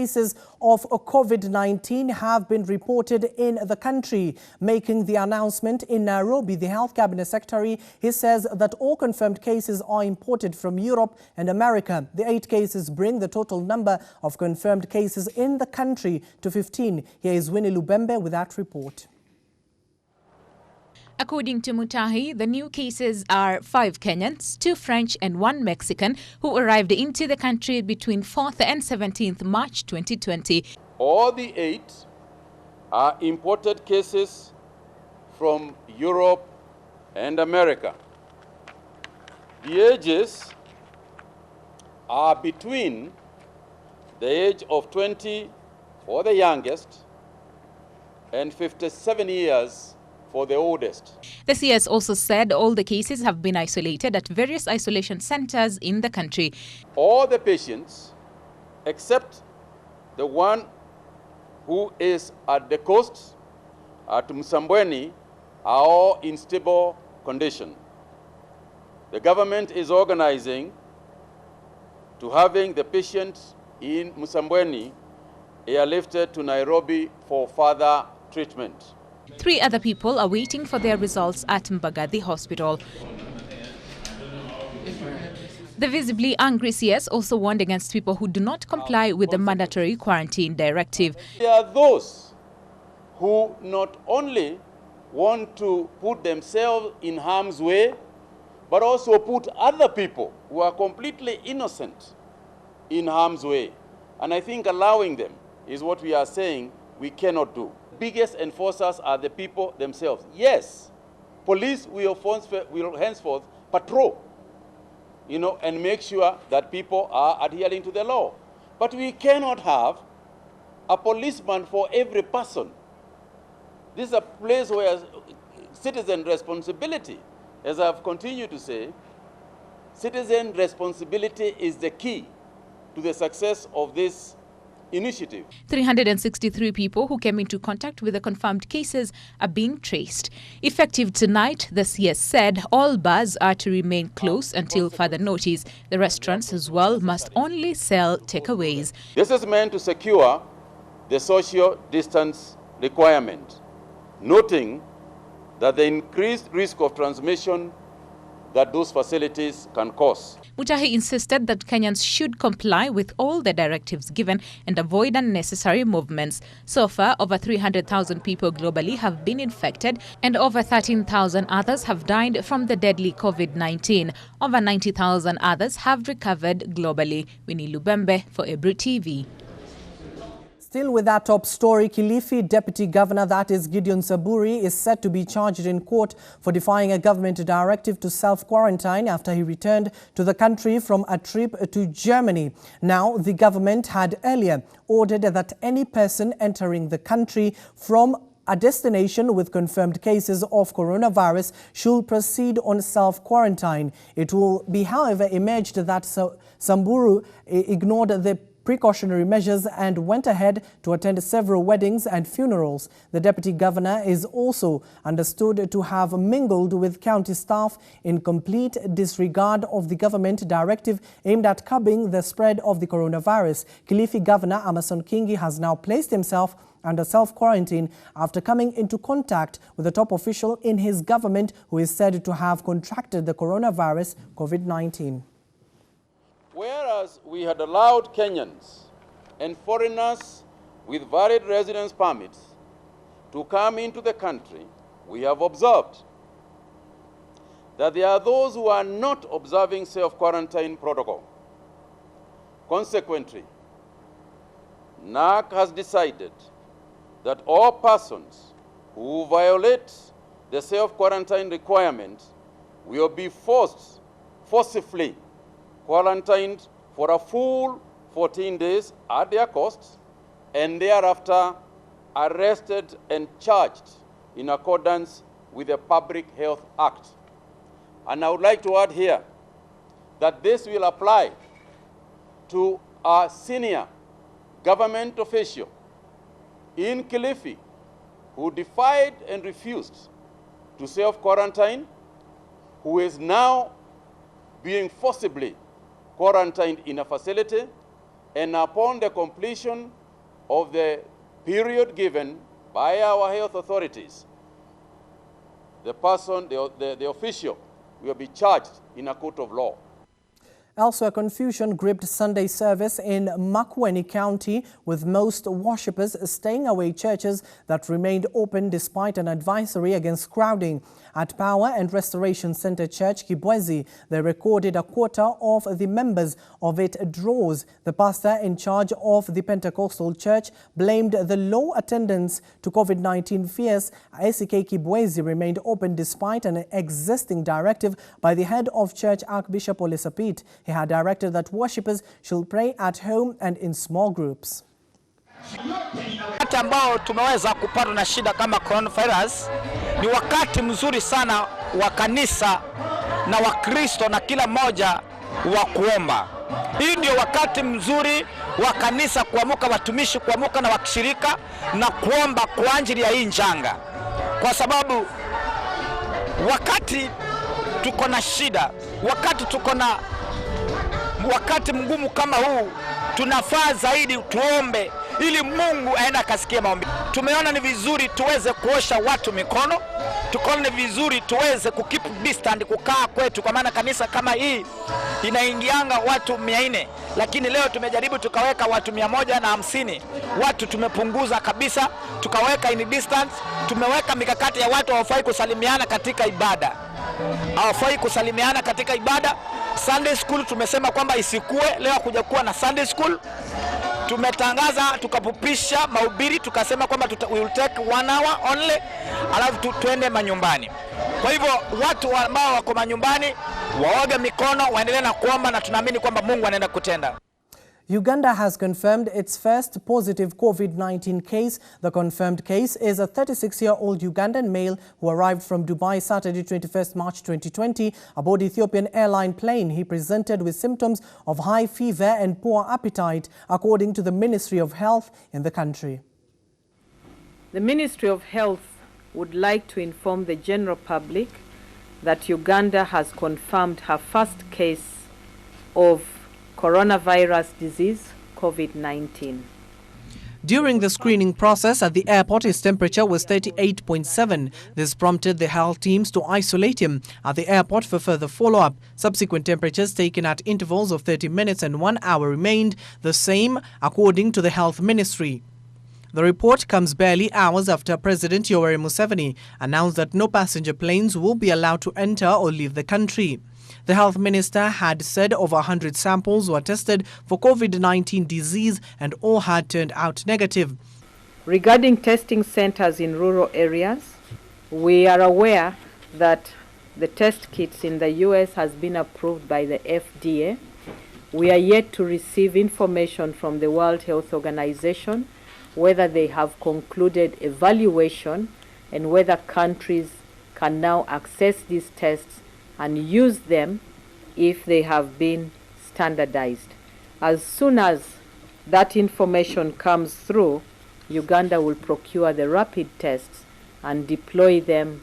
cases of COVID-19 have been reported in the country. Making the announcement in Nairobi, the Health Cabinet Secretary, he says that all confirmed cases are imported from Europe and America. The 8 cases bring the total number of confirmed cases in the country to 15. Here is Winnie Lubembe with that report. According to Mutahi, the new cases are 5 Kenyans, 2 French and 1 Mexican who arrived into the country between 4th and 17th March 2020. All the 8 are imported cases from Europe and America. The ages are between the age of 20 for the youngest and 57 years for the oldest. The CS also said all the cases have been isolated at various isolation centers in the country. All the patients, except the one who is at the coast, at Msambweni, are all in stable condition. The government is organizing to having the patients in Msambweni airlifted to Nairobi for further treatment. 3 other people are waiting for their results at Mbagathi Hospital. The visibly angry CS also warned against people who do not comply with the mandatory quarantine directive. There are those who not only want to put themselves in harm's way, but also put other people who are completely innocent in harm's way. And I think allowing them is what we are saying we cannot do. Biggest enforcers are the people themselves. Yes, police will henceforth patrol, and make sure that people are adhering to the law. But we cannot have a policeman for every person. This is a place where citizen responsibility, as I've continued to say, citizen responsibility is the key to the success of this initiative. 363 people who came into contact with the confirmed cases are being traced. Effective tonight, the CS said all bars are to remain closed until further notice. The restaurants as well must only sell takeaways. This is meant to secure the social distance requirement, noting that the increased risk of transmission that those facilities can cause. Mutahi insisted that Kenyans should comply with all the directives given and avoid unnecessary movements. So far, over 300,000 people globally have been infected and over 13,000 others have died from the deadly COVID-19. Over 90,000 others have recovered globally. Winnie Lubembe for Ebru TV. Still with that top story, Kilifi Deputy Governor, that is Gideon Saburi, is set to be charged in court for defying a government directive to self-quarantine after he returned to the country from a trip to Germany. Now, the government had earlier ordered that any person entering the country from a destination with confirmed cases of coronavirus should proceed on self-quarantine. It will be, however, emerged that Samburu ignored the precautionary measures and went ahead to attend several weddings and funerals. The Deputy Governor is also understood to have mingled with county staff in complete disregard of the government directive aimed at curbing the spread of the coronavirus. Kilifi Governor Amason Kingi has now placed himself under self-quarantine after coming into contact with a top official in his government who is said to have contracted the coronavirus COVID-19. Whereas we had allowed Kenyans and foreigners with valid residence permits to come into the country, we have observed that there are those who are not observing self-quarantine protocol. Consequently, NAC has decided that all persons who violate the self-quarantine requirement will be forcibly quarantined for a full 14 days at their cost and thereafter arrested and charged in accordance with the Public Health Act. And I would like to add here that this will apply to a senior government official in Kilifi who defied and refused to self-quarantine, who is now being forcibly quarantined in a facility, and upon the completion of the period given by our health authorities, the person, the official, will be charged in a court of law. Elsewhere, confusion gripped Sunday service in Makueni County, with most worshippers staying away churches that remained open despite an advisory against crowding. At Power and Restoration Center Church, Kibwezi, they recorded a quarter of the members of it draws. The pastor in charge of the Pentecostal church blamed the low attendance to COVID-19 fears. ACK Kibwezi remained open despite an existing directive by the head of church, Archbishop Olesapit. He had directed that worshippers should pray at home and in small groups. Wakati ambao tumeweza kupatwa na shida kama coronavirus, ni wakati mzuri sana wa kanisa na wa Kristo na kila mmoja wa kuomba. Hii ndio wakati mzuri wa kanisa kuamuka, watumishi kuamuka na wakishirika na kuomba kwa ajili ya hii njanga. Kwa sababu wakati tuko na shida, wakati tuko na wakati mgumu kama huu, tunafaa zaidi tuombe ili Mungu aende akasikie maombi. Tumeona ni vizuri tuweze kuosha watu mikono, tukaona ni vizuri tuweze kukeep distance, kukaa kwetu, kwa maana kanisa kama hii inaingianga watu 400, lakini leo tumejaribu tukaweka watu 150. Watu tumepunguza kabisa, tukaweka in distance, tumeweka mikakati ya watu hawafai kusalimiana katika ibada. Hawafai kusalimiana katika ibada. Sunday school tumesema kwamba isikue, leo kuja kuwa na Sunday school. Tumetangaza tukapupisha mahubiri, tukasema kwamba we will take 1 hour only, alafu tuende manyumbani. Kwa hivyo watu ambao wako manyumbani waoge mikono, waendelee na kuomba, na tunaamini kwamba Mungu anaenda kutenda. Uganda has confirmed its first positive COVID-19 case. The confirmed case is a 36-year-old Ugandan male who arrived from Dubai Saturday 21st March 2020 aboard Ethiopian airline plane. He presented with symptoms of high fever and poor appetite, according to the Ministry of Health in the country. The Ministry of Health would like to inform the general public that Uganda has confirmed her first case of coronavirus disease, COVID-19. During the screening process at the airport, his temperature was 38.7. This prompted the health teams to isolate him at the airport for further follow-up. Subsequent temperatures taken at intervals of 30 minutes and 1 hour remained the same, according to the health ministry. The report comes barely hours after President Yoweri Museveni announced that no passenger planes will be allowed to enter or leave the country. The health minister had said over 100 samples were tested for COVID-19 disease and all had turned out negative. Regarding testing centers in rural areas, we are aware that the test kits in the US has been approved by the FDA. We are yet to receive information from the World Health Organization whether they have concluded evaluation and whether countries can now access these tests and use them if they have been standardized. As soon as that information comes through, Uganda will procure the rapid tests and deploy them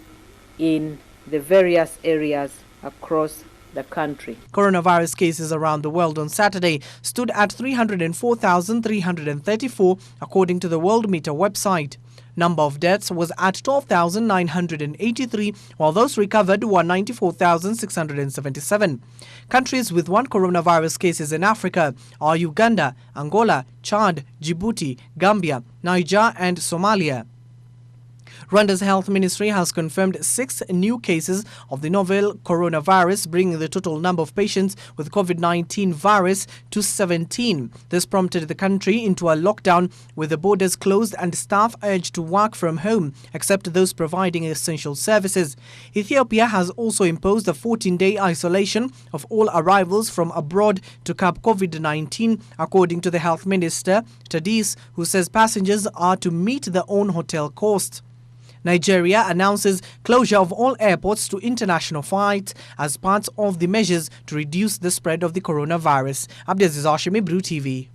in the various areas across the country. Coronavirus cases around the world on Saturday stood at 304,334, according to the World Meter website. Number of deaths was at 12,983, while those recovered were 94,677. Countries with one coronavirus cases in Africa are Uganda, Angola, Chad, Djibouti, Gambia, Niger and Somalia. Rwanda's health ministry has confirmed 6 new cases of the novel coronavirus, bringing the total number of patients with COVID-19 virus to 17. This prompted the country into a lockdown with the borders closed and staff urged to work from home, except those providing essential services. Ethiopia has also imposed a 14-day isolation of all arrivals from abroad to curb COVID-19, according to the health minister, Tadis, who says passengers are to meet their own hotel cost. Nigeria announces closure of all airports to international flights as part of the measures to reduce the spread of the coronavirus. Abdiaziz, Hashim, Brew TV.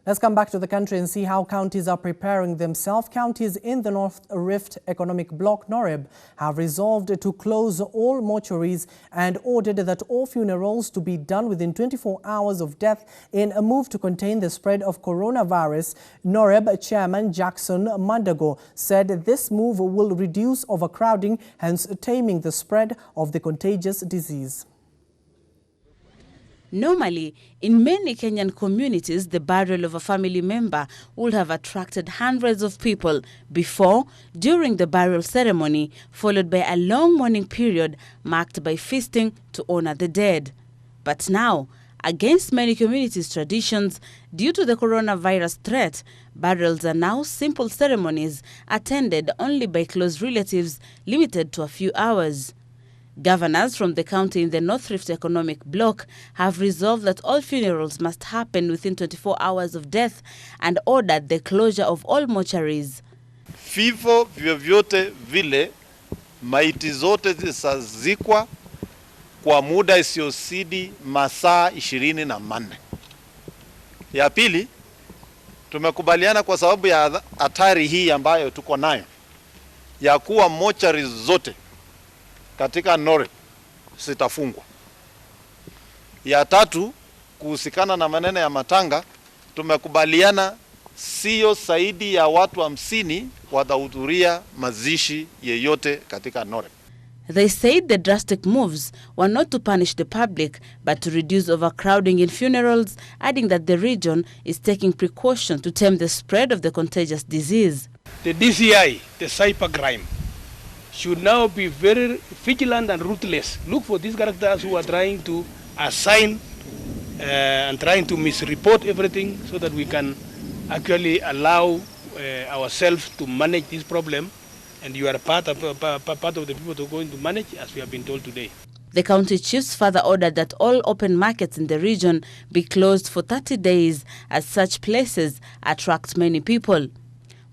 Let's come back to the country and see how counties are preparing themselves. Counties in the North Rift Economic Bloc, NOREB, have resolved to close all mortuaries and ordered that all funerals to be done within 24 hours of death in a move to contain the spread of coronavirus. NOREB Chairman Jackson Mandago said this move will reduce overcrowding, hence taming the spread of the contagious disease. Normally, in many Kenyan communities, the burial of a family member would have attracted hundreds of people before, during the burial ceremony, followed by a long mourning period marked by feasting to honor the dead. But now, against many communities' traditions, due to the coronavirus threat, burials are now simple ceremonies attended only by close relatives, limited to a few hours. Governors from the county in the North Rift Economic Bloc have resolved that all funerals must happen within 24 hours of death and ordered the closure of all mortuaries. Vifo vyovyote vile, maiti zote zisazikwa kwa muda isiyozidi masaa 24. Ya pili, tumekubaliana kwa sababu ya hatari hii ambayo tuko nayo ya kuwa mortuaries zote katika NOREB sitafungwa. Ya tatu, kuhusikana na maneno ya matanga, tumekubaliana sio zaidi ya watu 50 watahudhuria mazishi yeyote katika NOREB. They said the drastic moves were not to punish the public, but to reduce overcrowding in funerals, adding that the region is taking precautions to tame the spread of the contagious disease. The DCI, the cybercrime, should now be very vigilant and ruthless. Look for these characters who are trying to assign and trying to misreport everything so that we can actually allow ourselves to manage this problem. And you are part of the people who are going to manage, as we have been told today. The county chiefs further ordered that all open markets in the region be closed for 30 days, as such places attract many people.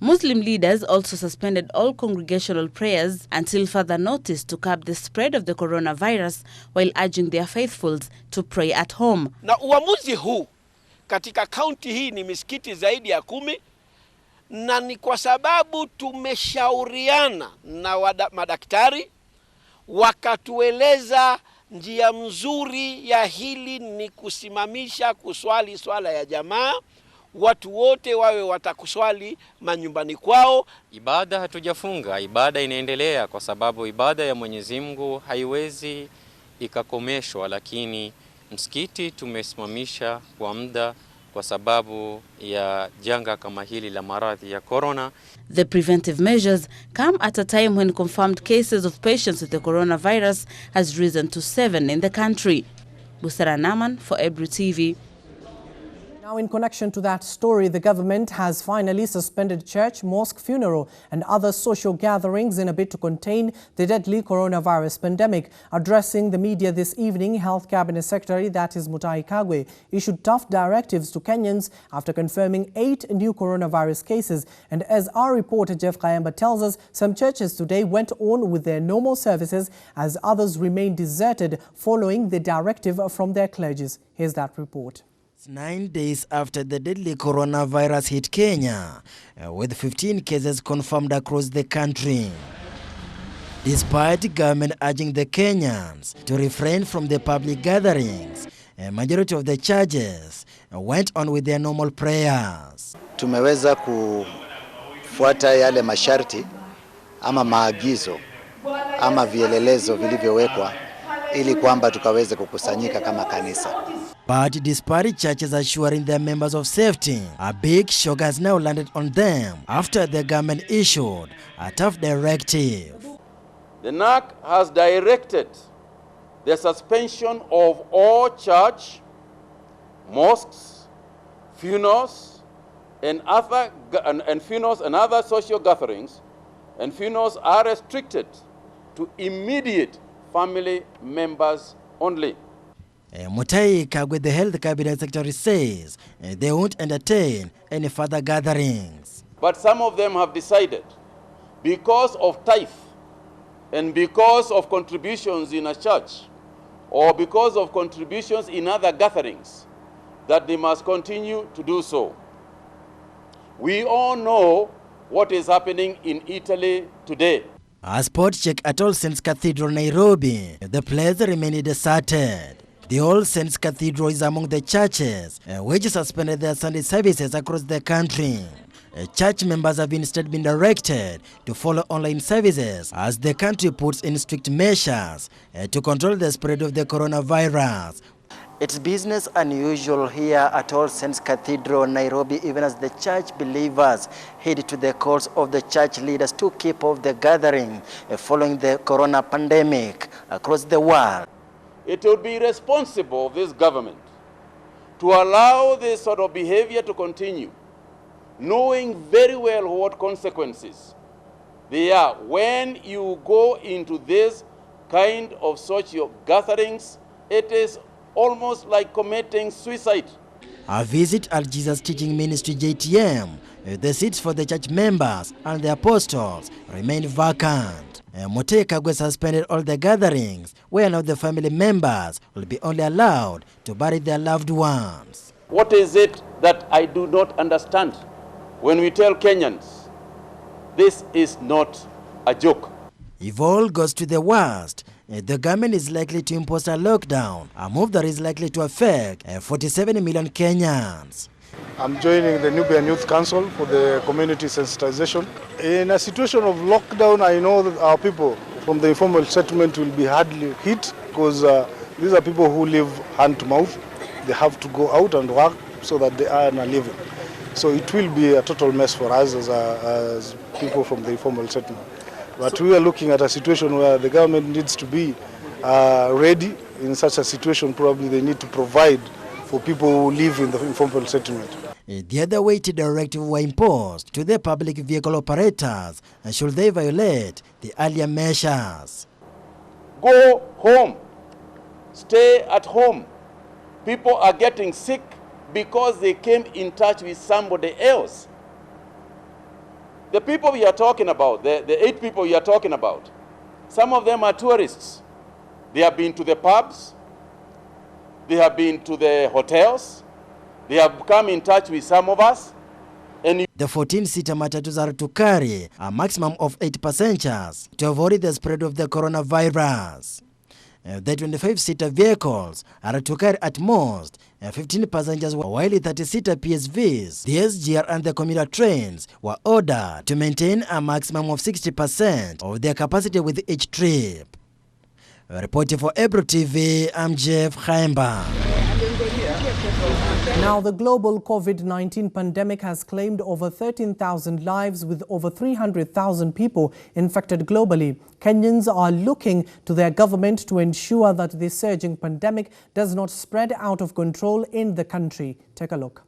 Muslim leaders also suspended all congregational prayers until further notice to curb the spread of the coronavirus, while urging their faithfuls to pray at home. Na uamuzi huu katika kaunti hii ni misikiti zaidi ya 10, na ni kwa sababu tumeshauriana na madaktari wakatueleza njia mzuri ya hili ni kusimamisha kuswali swala ya jamaa. Watu wote wawe watakuswali manyumbani kwao. Ibada hatujafunga, ibada inaendelea kwa sababu ibada ya Mwenyezi Mungu haiwezi ikakomeshwa, lakini msikiti tumesimamisha kwa muda kwa sababu ya janga kama hili la maradhi ya corona. The preventive measures come at a time when confirmed cases of patients with the coronavirus has risen to 7 in the country. Busara Naman for Ebru TV. Now, in connection to that story, the government has finally suspended church, mosque, funeral and other social gatherings in a bid to contain the deadly coronavirus pandemic. Addressing the media this evening, Health Cabinet Secretary, that is Mutahi Kagwe, issued tough directives to Kenyans after confirming 8 new coronavirus cases. And as our reporter Jeff Kayamba tells us, some churches today went on with their normal services as others remained deserted following the directive from their clergies. Here's that report. 9 days after the deadly coronavirus hit Kenya, with 15 cases confirmed across the country. Despite government urging the Kenyans to refrain from the public gatherings, a majority of the churches went on with their normal prayers. Tumeweza kufuata yale masharti ama maagizo ama vielelezo vilivyowekwa ili kwamba tukaweze kukusanyika kama kanisa. But despite churches assuring their members of safety, a big shock has now landed on them after the government issued a tough directive. The NAC has directed the suspension of all church, mosques, funerals, and other social gatherings, and funerals are restricted to immediate family members only. Mutahi Kagwe, the Health Cabinet Secretary, says they won't entertain any further gatherings. But some of them have decided, because of tithe and because of contributions in a church or because of contributions in other gatherings, that they must continue to do so. We all know what is happening in Italy today. A spot check at All Saints Cathedral, Nairobi. The place remained deserted. The All Saints Cathedral is among the churches which suspended their Sunday services across the country. Church members have instead been directed to follow online services as the country puts in strict measures to control the spread of the coronavirus. It's business unusual here at All Saints Cathedral, Nairobi, even as the church believers heed to the calls of the church leaders to keep off the gathering following the corona pandemic across the world. It would be irresponsible of this government to allow this sort of behavior to continue, knowing very well what consequences they are. When you go into this kind of social gatherings, it is almost like committing suicide. A visit at Jesus Teaching Ministry JTM, the seats for the church members and the apostles remained vacant. Mutee Kagwe suspended all the gatherings where now the family members will be only allowed to bury their loved ones. What is it that I do not understand when we tell Kenyans this is not a joke? If all goes to the worst, the government is likely to impose a lockdown, a move that is likely to affect 47 million Kenyans. I'm joining the Nubian Youth Council for the community sensitization. In a situation of lockdown, I know that our people from the informal settlement will be hardly hit because these are people who live hand to mouth. They have to go out and work so that they earn a living. So it will be a total mess for us as people from the informal settlement. But we are looking at a situation where the government needs to be ready. In such a situation, probably they need to provide for people who live in the informal settlement. The other weighty directive were imposed to the public vehicle operators should they violate the earlier measures. Go home. Stay at home. People are getting sick because they came in touch with somebody else. The people we are talking about, the 8 people we are talking about, some of them are tourists. They have been to the pubs, they have been to the hotels, they have come in touch with some of us. And the 14-seater matatus are to carry a maximum of 8 passengers to avoid the spread of the coronavirus. The 25-seater vehicles are to carry at most 15 passengers, while the 30-seater PSVs, the SGR and the commuter trains were ordered to maintain a maximum of 60% of their capacity with each trip. Reporting for Ebro TV, I'm Jeff Chaimba. Now, the global COVID-19 pandemic has claimed over 13,000 lives with over 300,000 people infected globally. Kenyans are looking to their government to ensure that the surging pandemic does not spread out of control in the country. Take a look.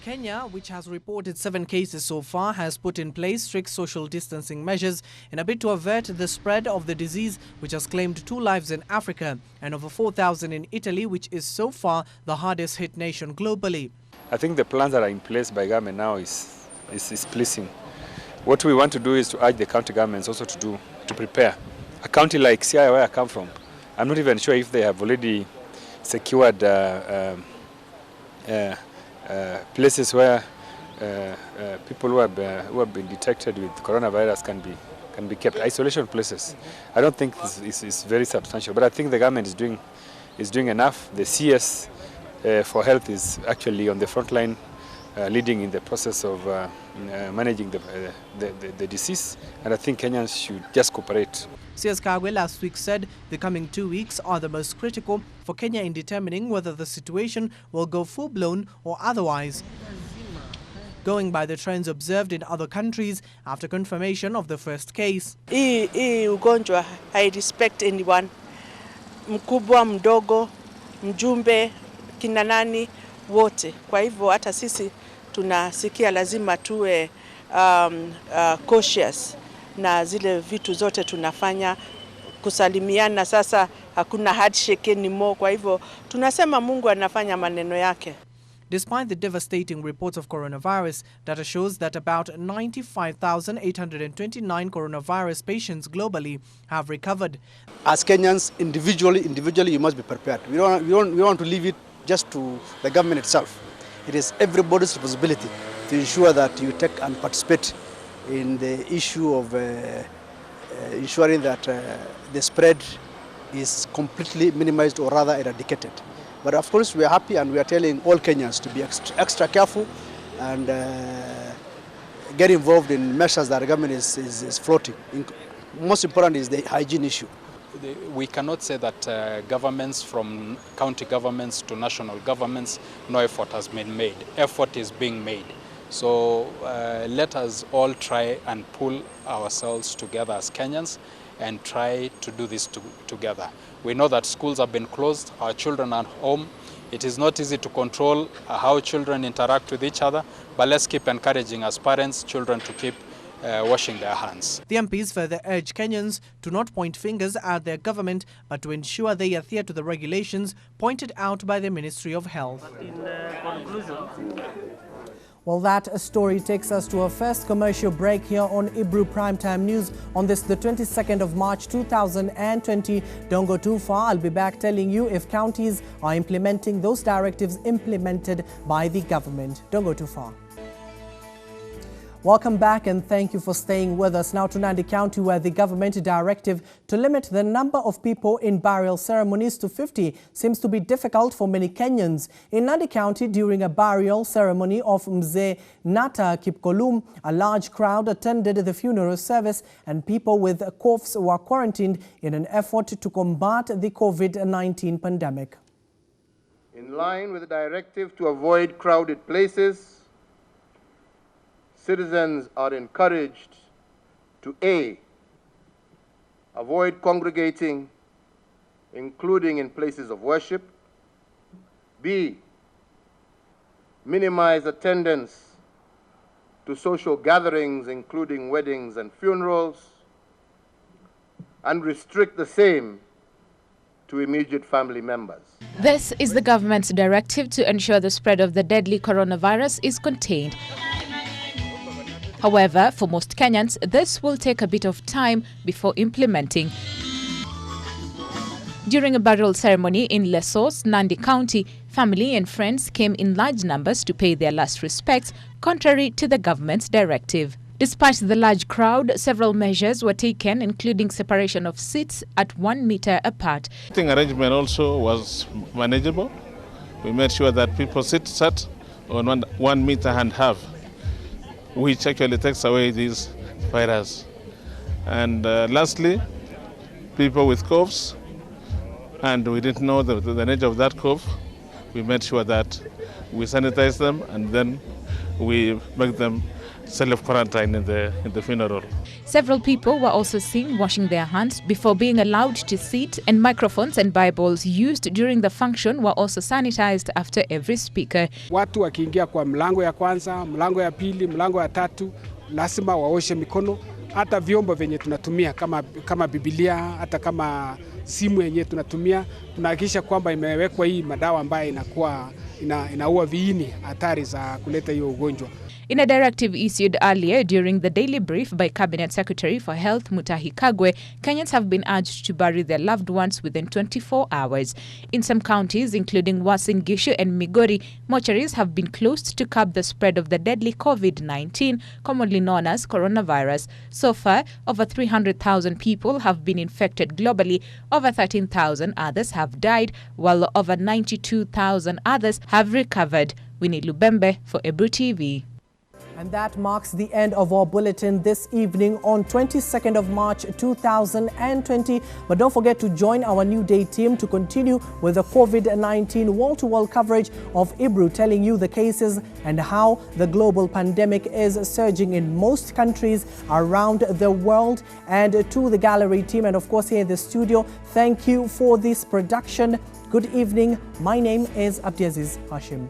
Kenya, which has reported 7 cases so far, has put in place strict social distancing measures in a bid to avert the spread of the disease, which has claimed 2 lives in Africa and over 4,000 in Italy, which is so far the hardest hit nation globally. I think the plans that are in place by government now is pleasing. What we want to do is to urge the county governments also to prepare. A county like Siaya, where I come from, I'm not even sure if they have already secured places where people who have been detected with coronavirus can be kept, isolation places. I don't think this is very substantial, but I think the government is doing enough. The CS for health is actually on the front line, leading in the process of managing the disease, and I think Kenyans should just cooperate. CS Kagwe last week said the coming 2 weeks are the most critical for Kenya in determining whether the situation will go full-blown or otherwise. Going by the trends observed in other countries after confirmation of the first case. Hii ugonjwa I respect anyone, mkubwa, mdogo, mjumbe, kina nani, wote. Kwa hivyo hata sisi tunasikia lazima tuwe cautious na zile vitu zote tunafanya, kusalimiana sasa hakuna handshake anymore. Kwa hivyo tunasema Mungu anafanya maneno yake. Despite the devastating reports of coronavirus, data shows that about 95,829 coronavirus patients globally have recovered. As Kenyans, individually, you must be prepared. We don't want to leave it just to the government itself. it is everybody's responsibility to ensure that you take and participate in the issue of ensuring that the spread is completely minimized or rather eradicated. But of course we are happy and we are telling all Kenyans to be extra careful and get involved in measures that the government is floating. Most important is the hygiene issue. We cannot say that governments, from county governments to national governments, no effort has been made. Effort is being made. So let us all try and pull ourselves together as Kenyans and try to do this together. We know that schools have been closed, our children are home. It is not easy to control how children interact with each other, but let's keep encouraging as parents, children to keep washing their hands. The MPs further urge Kenyans to not point fingers at their government, but to ensure they adhere to the regulations pointed out by the Ministry of Health. In conclusion, well, that story takes us to our first commercial break here on Ibru Primetime News on this, the 22nd of March 2020. Don't go too far. I'll be back telling you if counties are implementing those directives implemented by the government. Don't go too far. Welcome back and thank you for staying with us. Now to Nandi County, where the government directive to limit the number of people in burial ceremonies to 50 seems to be difficult for many Kenyans. In Nandi County, during a burial ceremony of Mzee Nata Kipkolum, a large crowd attended the funeral service and people with coughs were quarantined in an effort to combat the COVID-19 pandemic. In line with the directive to avoid crowded places, citizens are encouraged to A, avoid congregating, including in places of worship, B, minimize attendance to social gatherings, including weddings and funerals, and restrict the same to immediate family members. This is the government's directive to ensure the spread of the deadly coronavirus is contained. However, for most Kenyans, this will take a bit of time before implementing. During a burial ceremony in Lesos, Nandi County, family and friends came in large numbers to pay their last respects, contrary to the government's directive. Despite the large crowd, several measures were taken, including separation of seats at 1 meter apart. Seating arrangement also was manageable. We made sure that people sat on 1 meter and a half, which actually takes away this virus. And lastly, people with coughs, and we didn't know the nature of that cough, we made sure that we sanitize them and then we make them self-quarantine in the funeral. Several people were also seen washing their hands before being allowed to sit, and microphones and Bibles used during the function were also sanitized after every speaker. Watu wakiingia kwa mlango ya kwanza, mlango ya pili, mlango ya tatu, lazima waoshe mikono. Hata vyombo venye tunatumia kama Biblia, hata kama simu yenye tunatumia, tunahakikisha kwamba imewekwa hii madawa ambayo inaua viini hatari za kuleta hiyo ugonjwa. In a directive issued earlier during the daily brief by Cabinet Secretary for Health Mutahi Kagwe, Kenyans have been urged to bury their loved ones within 24 hours. In some counties, including Uasin Gishu and Migori, mortuaries have been closed to curb the spread of the deadly COVID-19, commonly known as coronavirus. So far, over 300,000 people have been infected globally, over 13,000 others have died, while over 92,000 others have recovered. Winnie Lubembe for Ibru TV. And that marks the end of our bulletin this evening on 22nd of March 2020. But don't forget to join our New Day team to continue with the COVID-19 wall-to-wall coverage of Ibru, telling you the cases and how the global pandemic is surging in most countries around the world. And to the gallery team and of course here in the studio, thank you for this production. Good evening. My name is Abdiaziz Hashim.